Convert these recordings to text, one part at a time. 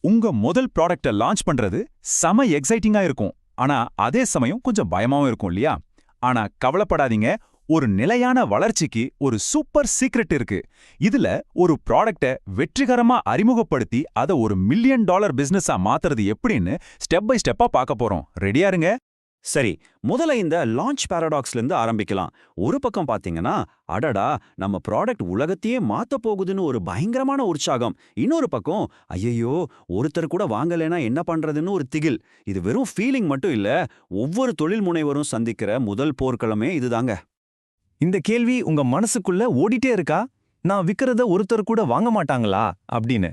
உங்க முதல் ப்ராடக்ட்ட லான்ச் பண்றது செம எக்ஸைட்டிங்கா இருக்கும். ஆனா அதே சமயம் கொஞ்சம் பயமாவும் இருக்கும் இல்லையா? ஆனா கவலைப்படாதீங்க. ஒரு நிலையான வளர்ச்சிக்கு ஒரு சூப்பர் சீக்ரெட் இருக்கு. இதுல ஒரு ப்ராடக்ட்ட வெற்றிகரமா அறிமுகப்படுத்தி அத ஒரு மில்லியன் டாலர் பிசினஸா மாத்துறது எப்படின்னு ஸ்டெப் பை ஸ்டெப்பா பார்க்க போறோம். ரெடியா இருங்க. சரி, முதல்ல இந்த லான்ச் பாராடாக்ஸ்லேருந்து ஆரம்பிக்கலாம். ஒரு பக்கம் பார்த்தீங்கன்னா, அடடா நம்ம ப்ராடக்ட் உலகத்தையே மாத்த போகுதுன்னு ஒரு பயங்கரமான உற்சாகம். இன்னொரு பக்கம், ஐயையோ ஒருத்தர் கூட வாங்கலைன்னா என்ன பண்றதுன்னு ஒரு திகில். இது வெறும் ஃபீலிங் மட்டும் இல்ல, ஒவ்வொரு தொழில் முனைவரும் சந்திக்கிற முதல் போர்க்களமே இதுதாங்க. இந்த கேள்வி உங்க மனசுக்குள்ள ஓடிட்டே இருக்கா? நான் விக்கிறத ஒருத்தர் கூட வாங்க மாட்டாங்களா அப்படின்னு.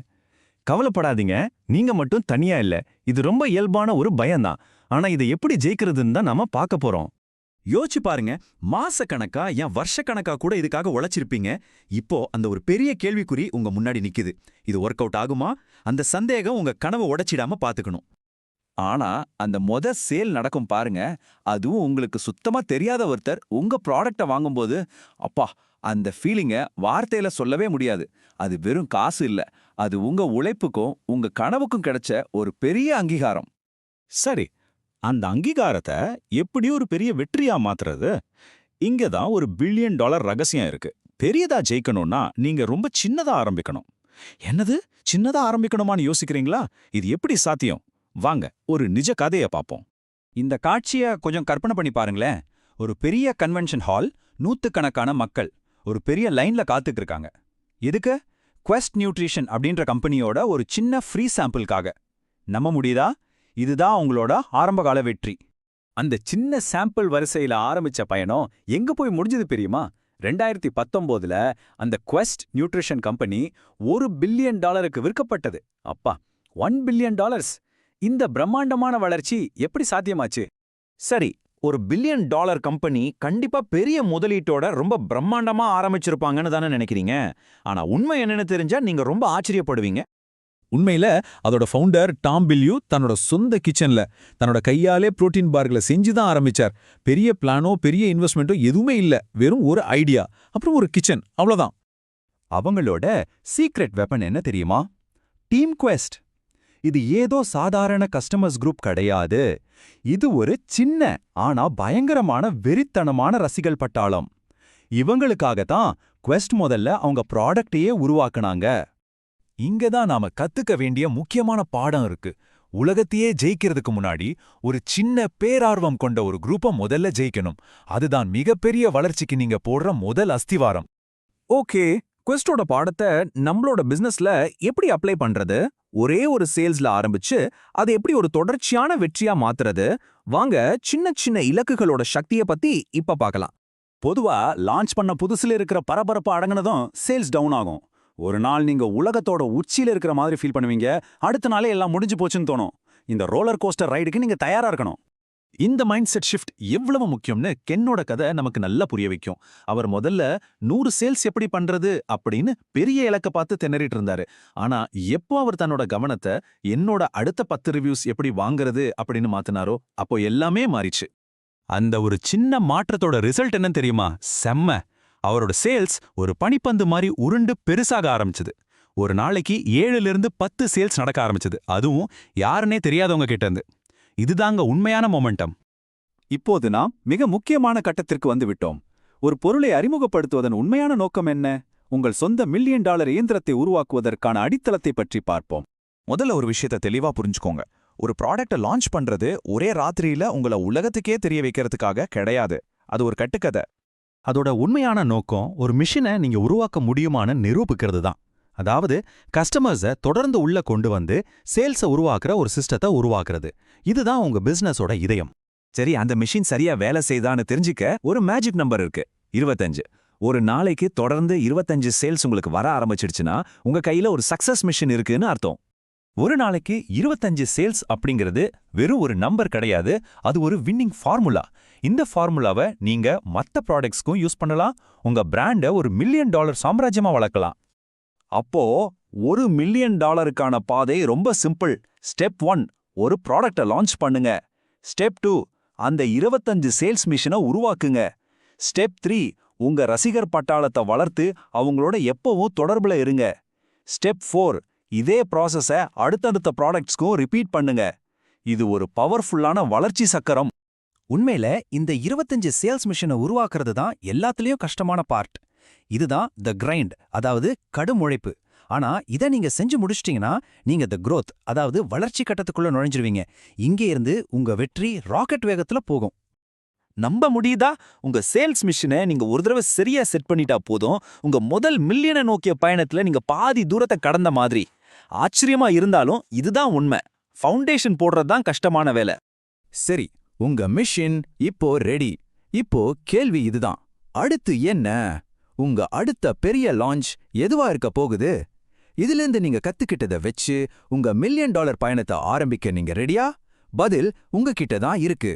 கவலைப்படாதீங்க, நீங்க மட்டும் தனியா இல்ல. இது ரொம்ப இயல்பான ஒரு பயம்தான். ஆனா இதை எப்படி ஜெயிக்கிறதுன்னு தான் நாம பார்க்க போறோம். யோசிச்சு பாருங்க, மாசக்கணக்கா ஏன் வருஷக்கணக்கா கூட இதுக்காக உழைச்சிருப்பீங்க. இப்போ அந்த ஒரு பெரிய கேள்விக்குறி உங்க முன்னாடி நிக்குது. இது ஒர்க் அவுட் ஆகுமா? அந்த சந்தேகம் உங்க கனவை உடைச்சிடாம பாத்துக்கணும். ஆனா அந்த சேல் நடக்கும் பாருங்க, அதுவும் உங்களுக்கு சுத்தமா தெரியாத ஒருத்தர் உங்க ப்ராடக்ட வாங்கும்போது, அப்பா அந்த ஃபீலிங்க வார்த்தையில சொல்லவே முடியாது. அது வெறும் காசு இல்ல, அது உங்க உழைப்புக்கும் உங்க கனவுக்கும் கிடைச்ச ஒரு பெரிய அங்கீகாரம். சரி, அந்த அங்கீகாரத்தை எப்படி ஒரு பெரிய வெற்றியா மாத்துறது? இங்க தான் ஒரு பில்லியன் டாலர் ரகசியம் இருக்கு. பெரியதா ஜெயிக்கணும்னா நீங்க ரொம்ப சின்னதா ஆரம்பிக்கணும். என்னது சின்னதா ஆரம்பிக்கணுமான்னு யோசிக்கிறீங்களா? இது எப்படி சாத்தியம்? வாங்க ஒரு நிஜ கதைய பாப்போம். இந்த காட்சிய கொஞ்சம் கற்பனை பண்ணி பாருங்களேன். ஒரு பெரிய கன்வென்ஷன் ஹால், நூத்துக்கணக்கான மக்கள் ஒரு பெரிய லைன்ல காத்துக்கு இருக்காங்க. எதுக்கு? குவெஸ்ட் நியூட்ரிஷன் அப்படின்ற கம்பெனியோட ஒரு சின்ன ஃப்ரீ சாம்பிளுக்காக. நம்ப முடியுதா? இதுதான் உங்களோட ஆரம்பகால வெற்றி. அந்த சின்ன சாம்பிள் வரிசையில ஆரம்பிச்ச பயணம் எங்க போய் முடிஞ்சது தெரியுமா? 2019ல அந்த குவெஸ்ட் நியூட்ரிஷன் கம்பெனி $1 பில்லியன் விற்கப்பட்டது. அப்பா, $1 பில்லியன்! இந்த பிரம்மாண்டமான வளர்ச்சி எப்படி சாத்தியமாச்சு? சரி, ஒரு $1 பில்லியன் கம்பெனி கண்டிப்பா பெரிய முதலீட்டோட ரொம்ப பிரம்மாண்டமா ஆரம்பிச்சிருப்பாங்கன்னு தானே நினைக்கிறீங்க. ஆனா உண்மை என்னன்னு தெரிஞ்சா நீங்க ரொம்ப ஆச்சரியப்படுவீங்க. உண்மையில அதோட ஃபவுண்டர் டாம் பில்யூ தன்னோட சொந்த கிச்சன்ல தன்னோட கையாலே புரோட்டீன் பார்களை செஞ்சு தான் ஆரம்பிச்சார். பெரிய பிளானோ பெரிய இன்வெஸ்ட்மெண்ட்டோ எதுவுமே இல்ல, வெறும் ஒரு ஐடியா அப்புறம் ஒரு கிச்சன், அவ்வளவுதான். அவங்களோட சீக்ரெட் வெப்பன் என்ன தெரியுமா? Team quest. இது ஏதோ சாதாரண கஸ்டமர்ஸ் குரூப் கிடையாது. இது ஒரு சின்ன ஆனா பயங்கரமான வெறித்தனமான ரசிகல் பட்டாளம். இவங்களுக்காக தான் குவெஸ்ட் முதல்ல அவங்க ப்ராடக்டையே உருவாக்குனாங்க. இங்க தான் நாம கத்துக்க வேண்டிய முக்கியமான பாடம் இருக்கு. உலகத்தையே ஜெயிக்கிறதுக்கு முன்னாடி ஒரு சின்ன பேரார்வம் கொண்ட ஒரு குரூப்பை முதல்ல ஜெயிக்கணும். அதுதான் மிகப்பெரிய வளர்ச்சிக்கு நீங்க போடுற முதல் அஸ்திவாரம். ஓகே, குவெஸ்டோட பாடத்தை நம்மளோட பிசினஸ்ல எப்படி அப்ளை பண்றது? ஒரே ஒரு சேல்ஸ்ல ஆரம்பிச்சு அதை எப்படி ஒரு தொடர்ச்சியான வெற்றியா மாத்துறது? வாங்க சின்ன சின்ன இலக்குகளோட சக்தியை பத்தி இப்ப பார்க்கலாம். பொதுவா லான்ச் பண்ண புதுசுல இருக்கிற பரபரப்பு அடங்குனதும் சேல்ஸ் டவுன் ஆகும். ஒரு நாள் நீங்க உலகத்தோட உச்சியில இருக்கிற மாதிரி ஃபீல் பண்ணுவீங்க. அடுத்த நாளே எல்லாம் முடிஞ்சு போச்சுன்னு தோணும். இந்த ரோலர் கோஸ்டர் ரைடுக்கு நீங்க தயாரா இருக்கணும். இந்த மைண்ட் செட் ஷிஃப்ட் எவ்வளவு முக்கியம்னு கென்னோட கதை நமக்கு நல்லா புரிய வைக்கும். அவர் முதல்ல 100 சேல்ஸ் எப்படி பண்றது அப்படின்னு பெரிய இலக்க பார்த்து திணறிட்டு இருந்தாரு. ஆனா எப்போ அவர் தன்னோட கவனத்தை என்னோட அடுத்த 10 ரிவ்யூஸ் எப்படி வாங்குறது அப்படின்னு மாத்தினாரோ அப்போ எல்லாமே மாறிச்சு. அந்த ஒரு சின்ன மாற்றத்தோட ரிசல்ட் என்ன தெரியுமா? செம்ம. அவரோட சேல்ஸ் ஒரு பனிப்பந்து மாதிரி உருண்டு பெருசாக ஆரம்பிச்சது. ஒரு நாளைக்கு 7லிருந்து 10 சேல்ஸ் நடக்க ஆரம்பிச்சது. அதுவும் யாருன்னே தெரியாதவங்க கிட்ட இருந்து. இதுதாங்க உண்மையான மொமெண்டம். இப்போது நாம் மிக முக்கியமான கட்டத்திற்கு வந்து விட்டோம். ஒரு பொருளை அறிமுகப்படுத்துவதன் உண்மையான நோக்கம் என்ன? உங்கள் சொந்த $1 மில்லியன் இயந்திரத்தை உருவாக்குவதற்கான அடித்தளத்தை பற்றி பார்ப்போம். முதல்ல ஒரு விஷயத்தை தெளிவா புரிஞ்சுக்கோங்க. ஒரு ப்ராடக்ட்டை லான்ச் பண்றது ஒரே ராத்திரியில உங்களை உலகத்துக்கே தெரிய வைக்கிறதுக்காக கிடையாது. அது ஒரு கட்டுக்கதை. அதோட உண்மையான நோக்கம் ஒரு மிஷினை நீங்க உருவாக்க முடியுமான்னு நிரூபிக்கிறது தான். அதாவது கஸ்டமர்ஸை தொடர்ந்து உள்ள கொண்டு வந்து சேல்ஸை உருவாக்குற ஒரு சிஸ்டத்தை உருவாக்குறது. இதுதான் உங்க பிசினஸோட இதயம். சரி, அந்த மிஷின் சரியா வேலை செய்தான்னு தெரிஞ்சுக்க ஒரு மேஜிக் நம்பர் இருக்கு, 25. ஒரு நாளைக்கு தொடர்ந்து 25 சேல்ஸ் உங்களுக்கு வர ஆரம்பிச்சிடுச்சுன்னா உங்க கையில ஒரு சக்சஸ் மிஷின் இருக்குன்னு அர்த்தம். ஒரு நாளைக்கு 25 சேல்ஸ் அப்படிங்கிறது வெறும் ஒரு நம்பர் கிடையாது. அது ஒரு வின்னிங் ஃபார்முலா. இந்த ஃபார்முலாவை நீங்க மற்ற ப்ராடக்ட்ஸ்க்கும் யூஸ் பண்ணலாம். உங்க பிராண்டை ஒரு $1 மில்லியன் சாம்ராஜ்யமா வளர்க்கலாம். அப்போ $1 மில்லியன் பாதை ரொம்ப சிம்பிள். ஸ்டெப் 1, ஒரு ப்ராடக்டை லான்ச் பண்ணுங்க. ஸ்டெப் 2, அந்த 25 சேல்ஸ் மிஷினை உருவாக்குங்க. ஸ்டெப் 3, உங்க ரசிகர் பட்டாளத்தை வளர்த்து அவங்களோட எப்பவும் தொடர்புல இருங்க. ஸ்டெப் 4, இதே ப்ராசஸ அடுத்தடுத்த ப்ராடக்ட்ஸ்க்கும் ரிப்பீட் பண்ணுங்க. இது ஒரு பவர்ஃபுல்லான வளர்ச்சி சக்கரம். உண்மையில இந்த 25 சேல்ஸ் மிஷனை உருவாக்குறது தான் எல்லாத்துலயும் கஷ்டமான பார்ட். இதுதான் த கிரைண்ட், அதாவது கடும் உழைப்பு. ஆனா இதை நீங்க செஞ்சு முடிச்சிட்டீங்கன்னா நீங்க த growth, அதாவது வளர்ச்சி கட்டத்துக்குள்ள நுழைஞ்சிருவீங்க. இங்கே இருந்து உங்க வெற்றி ராக்கெட் வேகத்துல போகும். நம்ப முடியுதா? உங்க சேல்ஸ் மிஷனை நீங்க ஒரு தடவை சரியா செட் பண்ணிட்டா போதும், உங்க முதல் மில்லியனை நோக்கிய பயணத்துல நீங்க பாதி தூரத்தை கடந்த மாதிரி. ஆச்சரியமா இருந்தாலும் இதுதான் உண்மை. ஃபவுண்டேஷன் போடுறது தான் கஷ்டமான வேலை. சரி, உங்க மிஷன் இப்போ ரெடி. இப்போ கேள்வி இதுதான், அடுத்து என்ன? உங்க அடுத்த பெரிய லான்ச் எதுவா இருக்க போகுது? இதிலிருந்து நீங்க கத்துக்கிட்டதை வச்சு உங்க $1 மில்லியன் பயணத்தை ஆரம்பிக்க நீங்க ரெடியா? பதில் உங்ககிட்ட தான் இருக்கு.